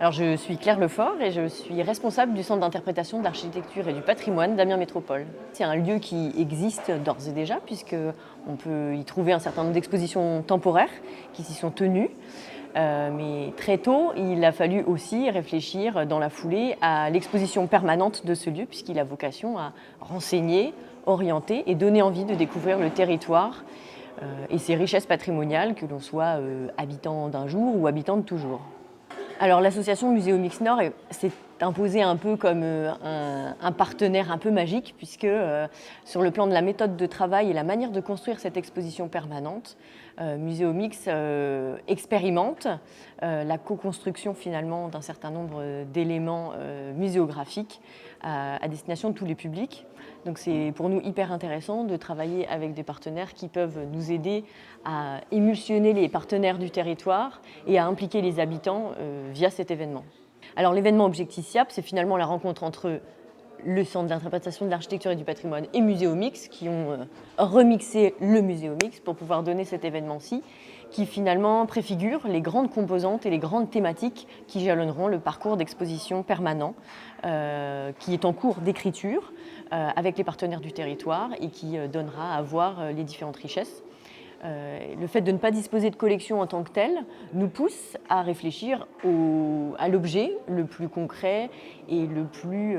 Alors, je suis Claire Lefort et je suis responsable du Centre d'interprétation de l'architecture et du patrimoine d'Amiens Métropole. C'est un lieu qui existe d'ores et déjà puisqu'on peut y trouver un certain nombre d'expositions temporaires qui s'y sont tenues. Mais très tôt, il a fallu aussi réfléchir dans la foulée à l'exposition permanente de ce lieu puisqu'il a vocation à renseigner, orienter et donner envie de découvrir le territoire et ses richesses patrimoniales, que l'on soit habitant d'un jour ou habitant de toujours. Alors l'association Muséomix Nord s'est imposée un peu comme un partenaire un peu magique puisque sur le plan de la méthode de travail et la manière de construire cette exposition permanente, Muséomix expérimente la co-construction finalement d'un certain nombre d'éléments muséographiques à destination de tous les publics. Donc c'est pour nous hyper intéressant de travailler avec des partenaires qui peuvent nous aider à émulsionner les partenaires du territoire et à impliquer les habitants via cet événement. Alors l'événement Objectif SIAP, c'est finalement la rencontre entre le Centre d'interprétation de l'architecture et du patrimoine et Muséomix qui ont remixé le Muséomix pour pouvoir donner cet événement-ci qui finalement préfigure les grandes composantes et les grandes thématiques qui jalonneront le parcours d'exposition permanent qui est en cours d'écriture avec les partenaires du territoire et qui donnera à voir les différentes richesses. Le fait de ne pas disposer de collection en tant que telle nous pousse à réfléchir à l'objet le plus concret et le plus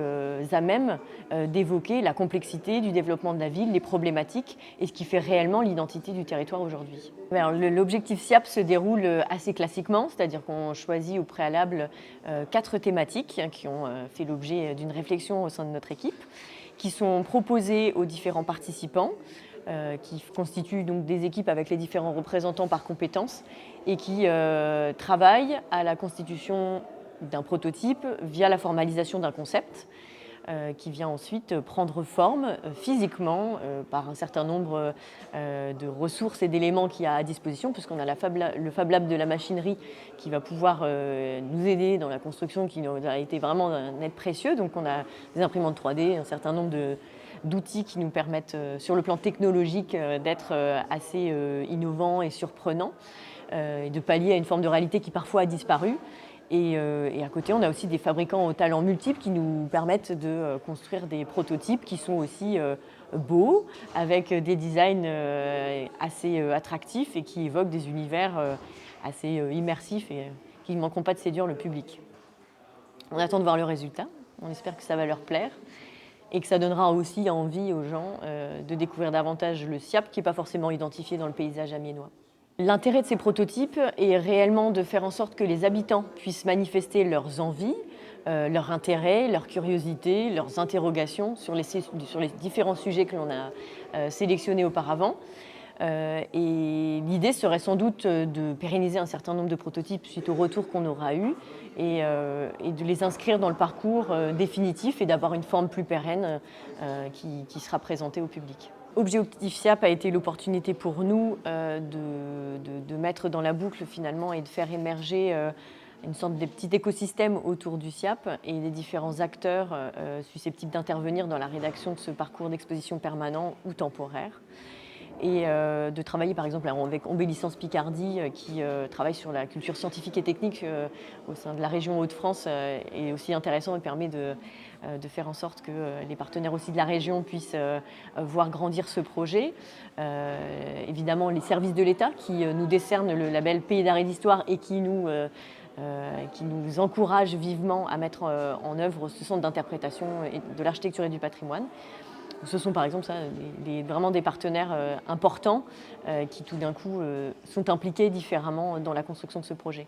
à même d'évoquer la complexité du développement de la ville, les problématiques et ce qui fait réellement l'identité du territoire aujourd'hui. L'objectif SIAP se déroule assez classiquement, c'est-à-dire qu'on choisit au préalable 4 thématiques qui ont fait l'objet d'une réflexion au sein de notre équipe, qui sont proposées aux différents participants, qui constituent donc des équipes avec les différents représentants par compétences et qui travaillent à la constitution d'un prototype via la formalisation d'un concept qui vient ensuite prendre forme physiquement par un certain nombre de ressources et d'éléments qu'il y a à disposition, puisqu'on a le Fab Lab de la machinerie qui va pouvoir nous aider dans la construction, qui a été vraiment un aide précieux. Donc on a des imprimantes 3D, un certain nombre d'outils qui nous permettent, sur le plan technologique, d'être assez innovants et surprenants, et de pallier à une forme de réalité qui parfois a disparu. Et à côté, on a aussi des fabricants aux talents multiples qui nous permettent de construire des prototypes qui sont aussi beaux, avec des designs assez attractifs et qui évoquent des univers assez immersifs et qui ne manqueront pas de séduire le public. On attend de voir le résultat, on espère que ça va leur plaire et que ça donnera aussi envie aux gens de découvrir davantage le SIAP qui n'est pas forcément identifié dans le paysage amiénois. L'intérêt de ces prototypes est réellement de faire en sorte que les habitants puissent manifester leurs envies, leurs intérêts, leurs curiosités, leurs interrogations sur les différents sujets que l'on a sélectionnés auparavant. Et l'idée serait sans doute de pérenniser un certain nombre de prototypes suite au retour qu'on aura eu et de les inscrire dans le parcours définitif et d'avoir une forme plus pérenne qui sera présentée au public. Objectif SIAP a été l'opportunité pour nous de mettre dans la boucle finalement et de faire émerger une sorte de petit écosystème autour du SIAP et des différents acteurs susceptibles d'intervenir dans la rédaction de ce parcours d'exposition permanent ou temporaire. Et de travailler par exemple avec Ombélicence Picardie qui travaille sur la culture scientifique et technique au sein de la région Hauts-de-France est aussi intéressant et permet de faire en sorte que les partenaires aussi de la région puissent voir grandir ce projet. Évidemment les services de l'État qui nous décernent le label Pays d'art et d'histoire et qui nous encouragent vivement à mettre en œuvre ce centre d'interprétation de l'architecture et du patrimoine. Ce sont par exemple vraiment des partenaires importants qui tout d'un coup sont impliqués différemment dans la construction de ce projet.